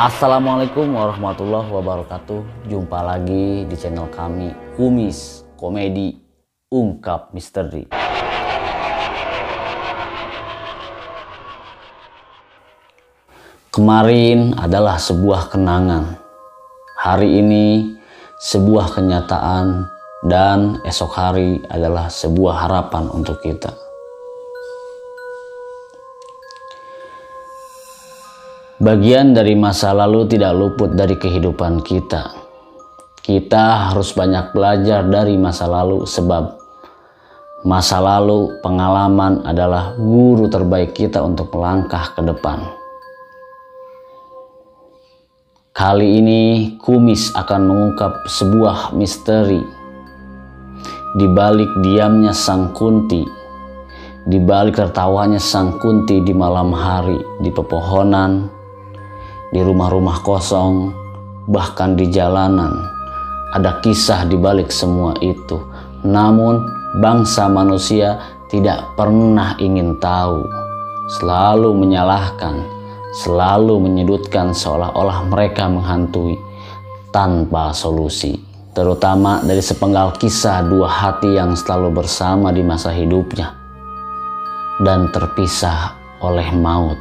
Assalamualaikum warahmatullahi wabarakatuh. Jumpa lagi di channel kami, Kumis Komedi Ungkap Misteri. Kemarin adalah sebuah kenangan, hari ini sebuah kenyataan, dan esok hari adalah sebuah harapan untuk kita. Bagian dari masa lalu tidak luput dari kehidupan kita. Kita harus banyak belajar dari masa lalu, sebab masa lalu pengalaman adalah guru terbaik kita untuk melangkah ke depan. Kali ini Kumis akan mengungkap sebuah misteri di balik diamnya Sang Kunti, di balik tertawanya Sang Kunti di malam hari, di pepohonan, di rumah-rumah kosong, bahkan di jalanan. Ada kisah di balik semua itu. Namun bangsa manusia tidak pernah ingin tahu, selalu menyalahkan, selalu menyudutkan, seolah-olah mereka menghantui tanpa solusi. Terutama dari sepenggal kisah dua hati yang selalu bersama di masa hidupnya dan terpisah oleh maut.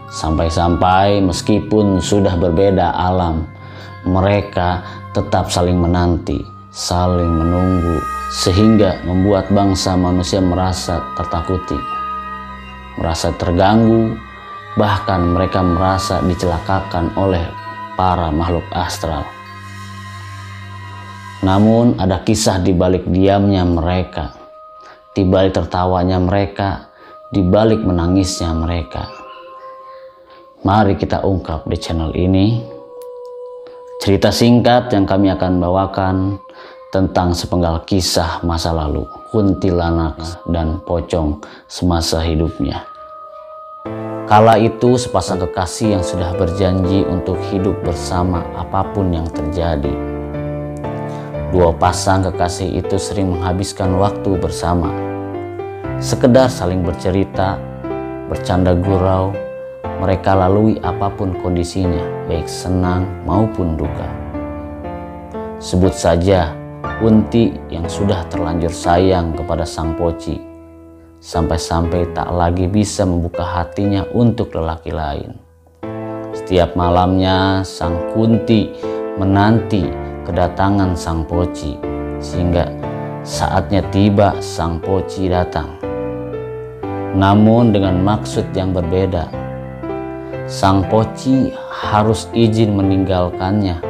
Sampai-sampai meskipun sudah berbeda alam, mereka tetap saling menanti, saling menunggu, sehingga membuat bangsa manusia merasa tertakuti, merasa terganggu, bahkan mereka merasa dicelakakan oleh para makhluk astral. Namun ada kisah di balik diamnya mereka, di balik tertawanya mereka, di balik menangisnya mereka. Mari kita ungkap di channel ini cerita singkat yang kami akan bawakan tentang sepenggal kisah masa lalu kuntilanak dan pocong semasa hidupnya. Kala itu sepasang kekasih yang sudah berjanji untuk hidup bersama apapun yang terjadi. Dua pasang kekasih itu sering menghabiskan waktu bersama, sekedar saling bercerita, bercanda gurau. Mereka lalui apapun kondisinya, baik senang maupun duka. Sebut saja Kunti yang sudah terlanjur sayang kepada Sang Poci, sampai-sampai tak lagi bisa membuka hatinya untuk lelaki lain. Setiap malamnya Sang Kunti menanti kedatangan Sang Poci, sehingga saatnya tiba Sang Poci datang. Namun dengan maksud yang berbeda. Sang Poci harus izin meninggalkannya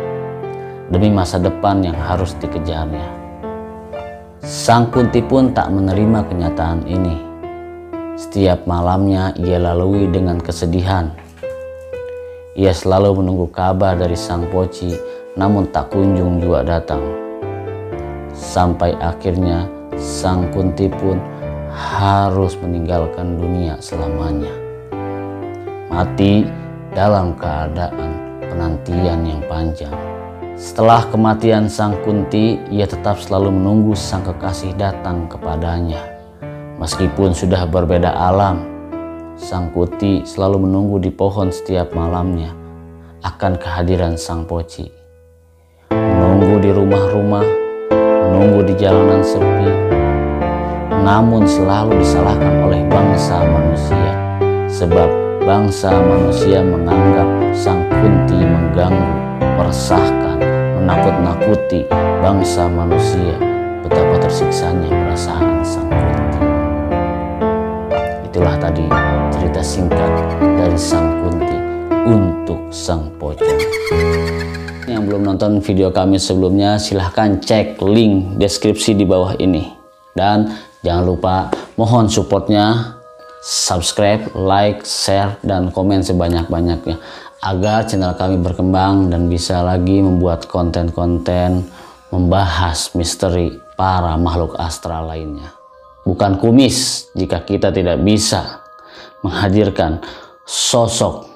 demi masa depan yang harus dikejarnya. Sang Kunti pun tak menerima kenyataan ini. Setiap malamnya ia lalui dengan kesedihan. Ia selalu menunggu kabar dari Sang Poci, namun tak kunjung juga datang. Sampai akhirnya Sang Kunti pun harus meninggalkan dunia selamanya. Mati dalam keadaan penantian yang panjang. Setelah kematian Sang Kunti, ia tetap selalu menunggu sang kekasih datang kepadanya. Meskipun sudah berbeda alam, Sang Kunti selalu menunggu di pohon setiap malamnya akan kehadiran Sang Poci. Menunggu di rumah-rumah, menunggu di jalanan sepi, namun selalu disalahkan oleh bangsa manusia, sebab bangsa manusia menganggap Sang Kunti mengganggu, meresahkan, menakut-nakuti bangsa manusia. Betapa tersiksanya perasaan Sang Kunti. Itulah tadi cerita singkat dari Sang Kunti untuk Sang Pocong. Yang belum nonton video kami sebelumnya, silahkan cek link deskripsi di bawah ini. Dan jangan lupa mohon supportnya, subscribe, like, share, dan komen sebanyak-banyaknya agar channel kami berkembang dan bisa lagi membuat konten-konten membahas misteri para makhluk astral lainnya. Bukan Kumis jika kita tidak bisa menghadirkan sosok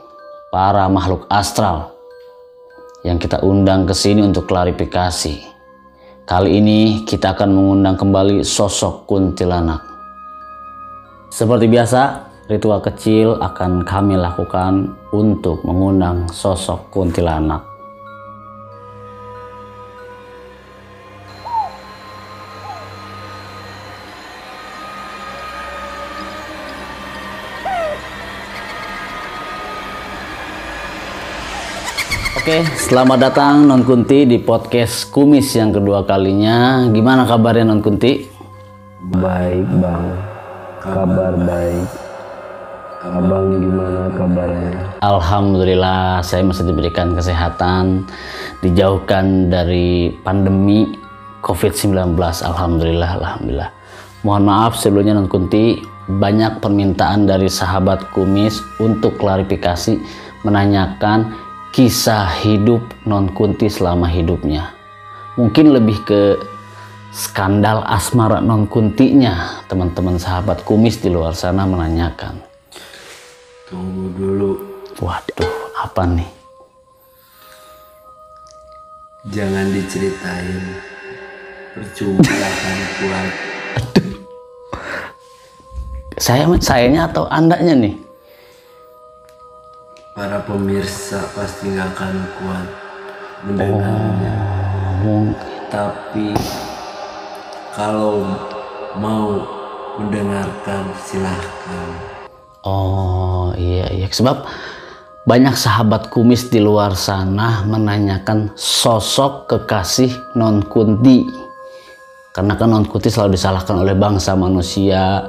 para makhluk astral yang kita undang ke sini untuk klarifikasi. Kali ini kita akan mengundang kembali sosok kuntilanak. Seperti biasa, ritual kecil akan kami lakukan untuk mengundang sosok kuntilanak. Oke, selamat datang Non Kunti di podcast Kumis yang kedua kalinya. Gimana kabarnya Non Kunti? Baik bang, kabar baik. Abang gimana kabarnya? Alhamdulillah, saya masih diberikan kesehatan, dijauhkan dari pandemi COVID-19. Alhamdulillah. Mohon maaf sebelumnya Non Kunti, banyak permintaan dari sahabat Kumis untuk klarifikasi menanyakan kisah hidup Non Kunti selama hidupnya. Mungkin lebih ke skandal asmara Non Kuntinya. Teman-teman sahabat Kumis di luar sana menanyakan. Tunggu dulu. Waduh, apa nih? Jangan diceritain. Percuma akan kuat. Sayanya atau andanya nih? Para pemirsa pasti nggak akan kuat mendengarnya. Tapi kalau mau mendengarkan silahkan. Oh iya, sebab banyak sahabat Kumis di luar sana menanyakan sosok kekasih Non Kunti. Karena kan Non Kunti selalu disalahkan oleh bangsa manusia,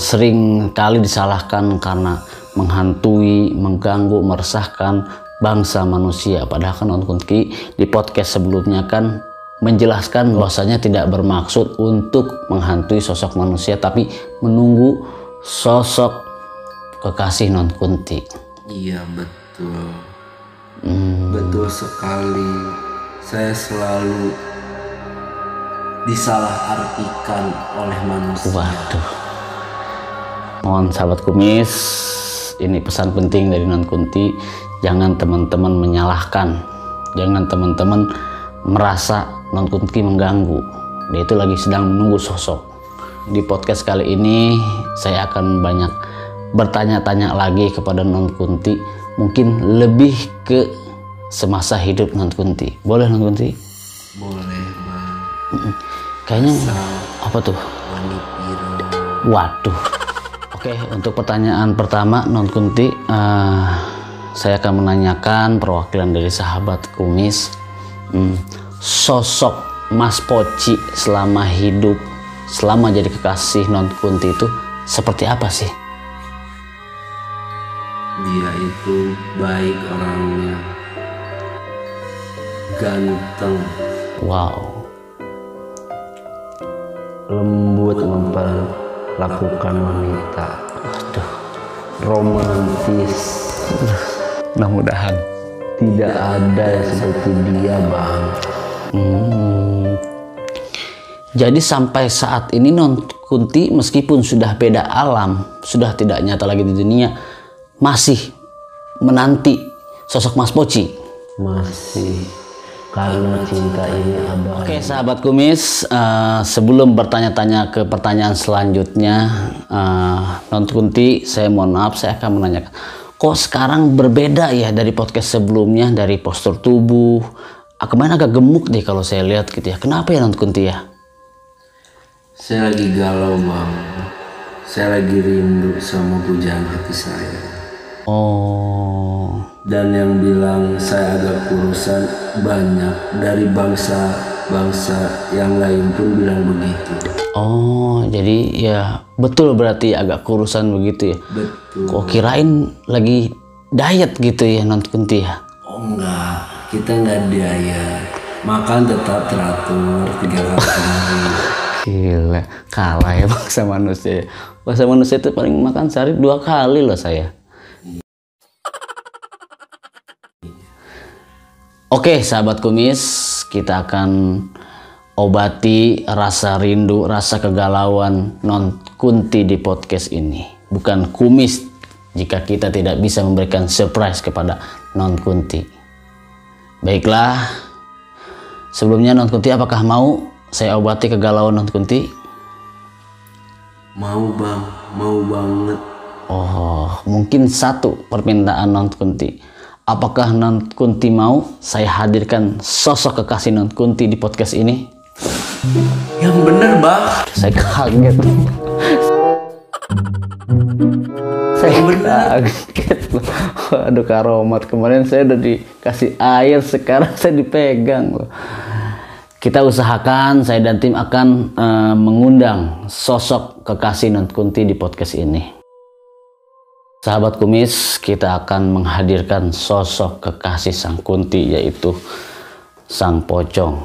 sering kali disalahkan karena menghantui, mengganggu, meresahkan bangsa manusia. Padahal kan Non Kunti di podcast sebelumnya kan menjelaskan bahwasanya tidak bermaksud untuk menghantui sosok manusia, tapi menunggu sosok kekasih Non Kunti. Iya betul. Betul sekali. Saya selalu disalahartikan oleh manusia. Waduh. Mohon sahabat Kumis, ini pesan penting dari Non Kunti, jangan teman-teman menyalahkan, jangan teman-teman merasa Non Kunti mengganggu. Dia itu lagi sedang menunggu sosok. Di podcast kali ini saya akan banyak bertanya-tanya lagi kepada Non Kunti, mungkin lebih ke semasa hidup Non Kunti. Boleh Non Kunti? Boleh bang. Kayaknya apa tuh? Waduh. Oke, untuk pertanyaan pertama Non Kunti, saya akan menanyakan perwakilan dari sahabat Kumis. Sosok Mas Poci selama hidup, selama jadi kekasih Non Kunti itu seperti apa sih? Dia itu baik orangnya, ganteng, Wow. lembut memperlakukan wanita, Aduh. romantis. Mudah-mudahan. Tidak ada yang seperti dia bang. Jadi sampai saat ini Non Kunti meskipun sudah beda alam, sudah tidak nyata lagi di dunia, masih menanti sosok Mas Poci. Masih, karena cinta ini abadi. Oke sahabat Kumis, sebelum bertanya-tanya ke pertanyaan selanjutnya, Non Kunti, saya mohon maaf, saya akan menanyakan, kok sekarang berbeda ya dari podcast sebelumnya, dari postur tubuh, kemarin agak gemuk deh kalau saya lihat gitu ya. Kenapa ya Non Kunti ya? Saya lagi galau bang. Saya lagi rindu sama pujaan hati saya. Oh. Dan yang bilang saya agak kurusan banyak. Dari bangsa yang lain pun bilang begitu. Oh, jadi ya betul berarti agak kurusan begitu ya. Betul. Kok kirain lagi diet gitu ya Non Kunti ya? Oh enggak, kita enggak diet. Makan tetap teratur 3 kali sehari. Gila, kalah ya bangsa manusia. Bangsa manusia itu paling makan sehari 2 kali loh saya. Oke sahabat Kumis, kita akan obati rasa rindu, rasa kegalauan Non Kunti di podcast ini. Bukan Kumis jika kita tidak bisa memberikan surprise kepada Non Kunti. Baiklah, sebelumnya Non Kunti apakah mau saya obati kegalauan Non Kunti? Mau bang, mau banget. Oh, mungkin satu permintaan Non Kunti. Apakah Non Kunti mau saya hadirkan sosok kekasih Non Kunti di podcast ini? Yang bener bang. Saya kaget. Saya kaget. Waduh, Karomat, kemarin saya udah dikasih air, sekarang saya dipegang loh. Kita usahakan, saya dan tim akan mengundang sosok kekasih Non Kunti di podcast ini. Sahabat Kumis, kita akan menghadirkan sosok kekasih Sang Kunti, yaitu Sang Pocong.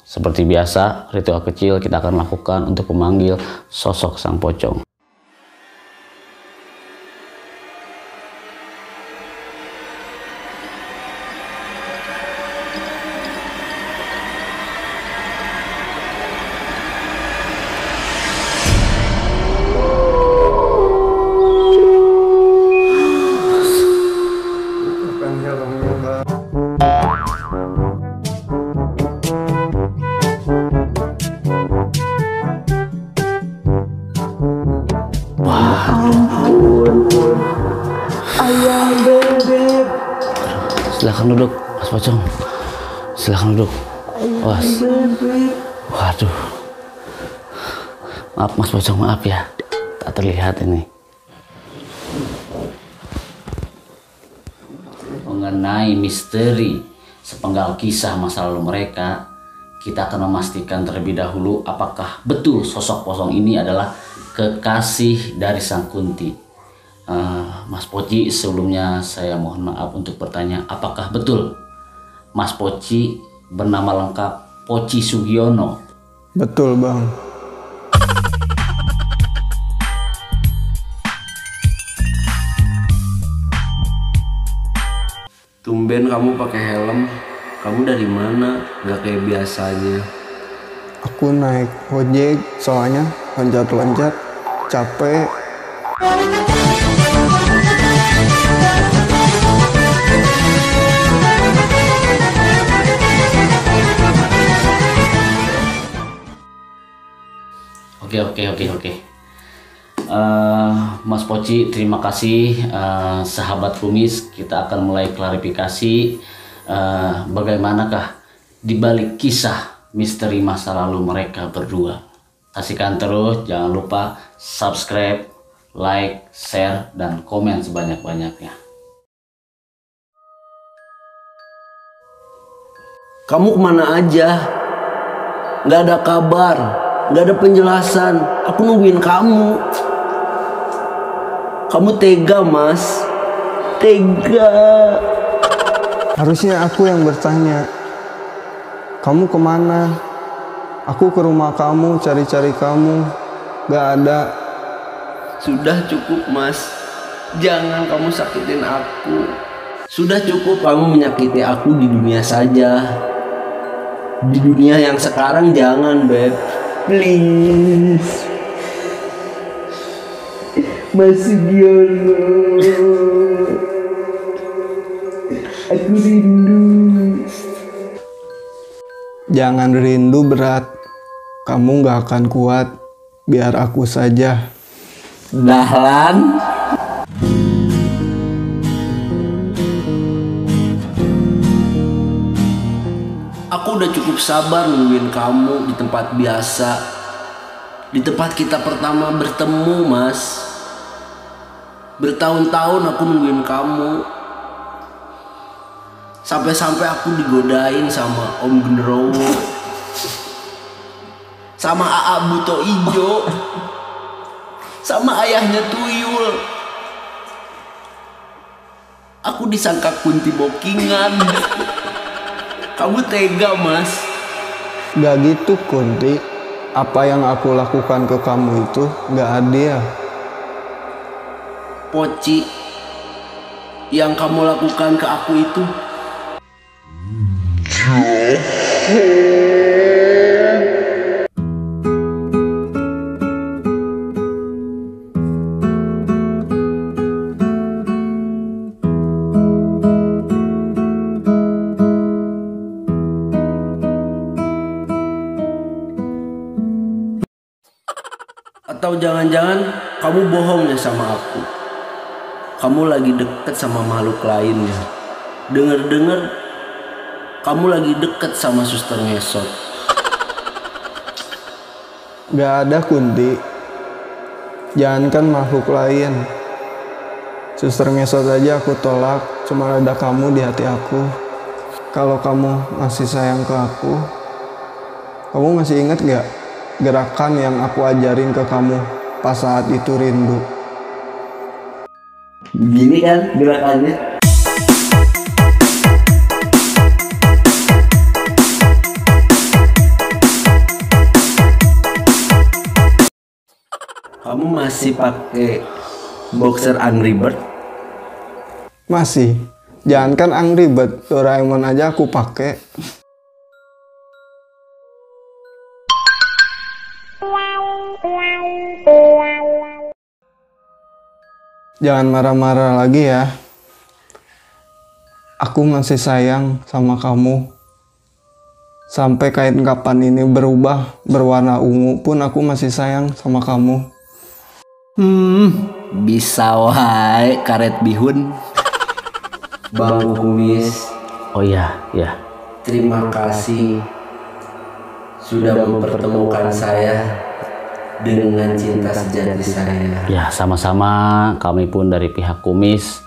Seperti biasa, ritual kecil kita akan lakukan untuk memanggil sosok Sang Pocong. Ayah bebek. Silahkan duduk, Mas Pocong. Silahkan duduk. Waduh. Maaf Mas Pocong, maaf ya. Tak terlihat ini. Mengenai misteri sepenggal kisah masa lalu mereka, kita akan memastikan terlebih dahulu apakah betul sosok pocong ini adalah kekasih dari Sang Kunti. Mas Poci, sebelumnya saya mohon maaf untuk bertanya, apakah betul Mas Poci bernama lengkap Poci Sugiono? Betul bang. Tumben kamu pakai helm. Kamu dari mana? Gak kayak biasanya. Aku naik ojek soalnya loncat-loncat capek. Oke. Mas Poci, terima kasih. Sahabat Kumis, kita akan mulai klarifikasi bagaimanakah dibalik kisah misteri masa lalu mereka berdua. Saksikan terus, jangan lupa subscribe, like, share, dan komen sebanyak-banyaknya. Kamu kemana aja? Gak ada kabar, gak ada penjelasan. Aku nungguin kamu. Kamu tega, Mas. Tega. Harusnya aku yang bertanya. Kamu kemana? Aku ke rumah kamu, cari-cari kamu. Gak ada. Sudah cukup, Mas. Jangan kamu sakitin aku. Sudah cukup kamu menyakiti aku di dunia saja. Di dunia yang sekarang jangan, Beb. Please. Mas Sugiono. Aku rindu. Jangan rindu berat. Kamu gak akan kuat. Biar aku saja. Dahlan. Aku udah cukup sabar nungguin kamu di tempat biasa. Di tempat kita pertama bertemu, Mas. Bertahun-tahun aku nungguin kamu. Sampai-sampai aku digodain sama Om Genderowo, sama AA Buto Ijo, sama ayahnya Tuyul. Aku disangka Kunti Bokingan. Kamu tega, Mas. Gak gitu Kunti. Apa yang aku lakukan ke kamu itu gak adil. Poci, yang kamu lakukan ke aku itu atau jangan-jangan kamu bohong ya sama aku? kamu lagi deket sama makhluk lainnya. Dengar-dengar kamu lagi deket sama suster ngesot. Gak ada Kunti. Jangankan makhluk lain. Suster ngesot aja aku tolak. Cuma ada kamu di hati aku. Kalau kamu masih sayang ke aku, kamu masih ingat gak gerakan yang aku ajarin ke kamu pas saat itu rindu? Gini kan gerakannya. Kamu masih pakai boxer Angry Bird? Masih. Jangankan Angry Bird, Doraemon aja aku pakai. Jangan marah-marah lagi ya. Aku masih sayang sama kamu. Sampai kain kapan ini berubah berwarna ungu pun aku masih sayang sama kamu. Bisa wae karet bihun. Bang Kumis, Oh iya, ya. terima kasih sudah mempertemukan saya dengan cinta sejati saya. Ya, sama-sama kami pun dari pihak Kumis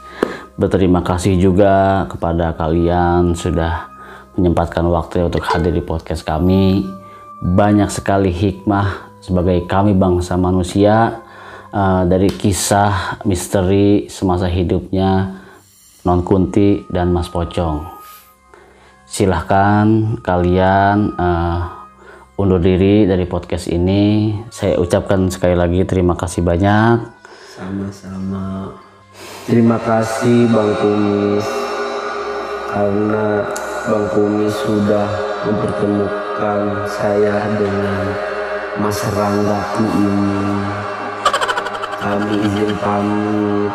berterima kasih juga kepada kalian sudah menyempatkan waktu untuk hadir di podcast kami. Banyak sekali hikmah sebagai kami bangsa manusia dari kisah misteri semasa hidupnya Non Kunti dan Mas Pocong. Silahkan kalian undur diri dari podcast ini. Saya ucapkan sekali lagi terima kasih banyak. Sama-sama. Terima kasih Bang Kumis, karena Bang Kumis sudah mempertemukan saya dengan Mas Ranggaku ini. Kami izin pamit.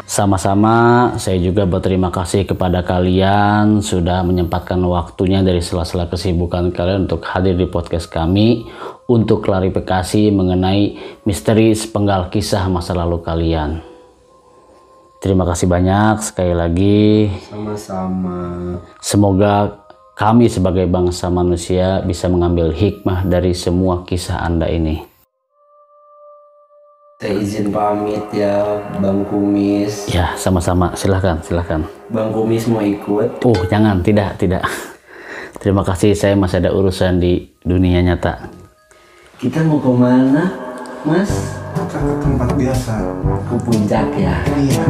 Sama-sama, saya juga berterima kasih kepada kalian sudah menyempatkan waktunya dari sela-sela kesibukan kalian untuk hadir di podcast kami untuk klarifikasi mengenai misteri sepenggal kisah masa lalu kalian. Terima kasih banyak sekali lagi. Sama-sama. Semoga kami sebagai bangsa manusia bisa mengambil hikmah dari semua kisah Anda ini. Saya izin pamit ya Bang Kumis. Ya, sama-sama. Silahkan. Bang Kumis mau ikut? Oh, jangan. Tidak. Terima kasih, saya masih ada urusan di dunia nyata. Kita mau kemana, Mas? Ke tempat biasa. Ke puncak ya? Iya.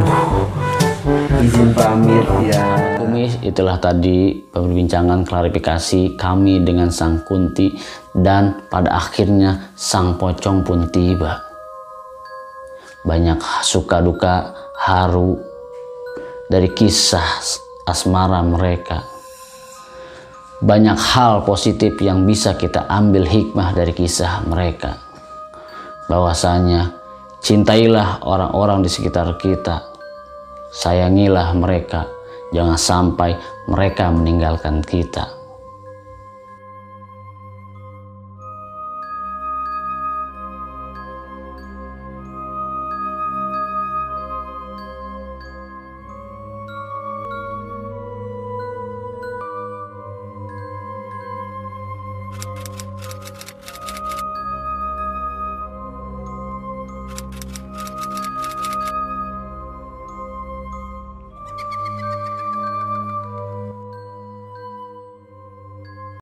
Izin pamit ya. Kumis, itulah tadi perbincangan klarifikasi kami dengan Sang Kunti dan pada akhirnya Sang Pocong pun tiba. Banyak suka duka haru dari kisah asmara mereka. Banyak hal positif yang bisa kita ambil hikmah dari kisah mereka. Bahwasanya cintailah orang-orang di sekitar kita. Sayangilah mereka. Jangan sampai mereka meninggalkan kita.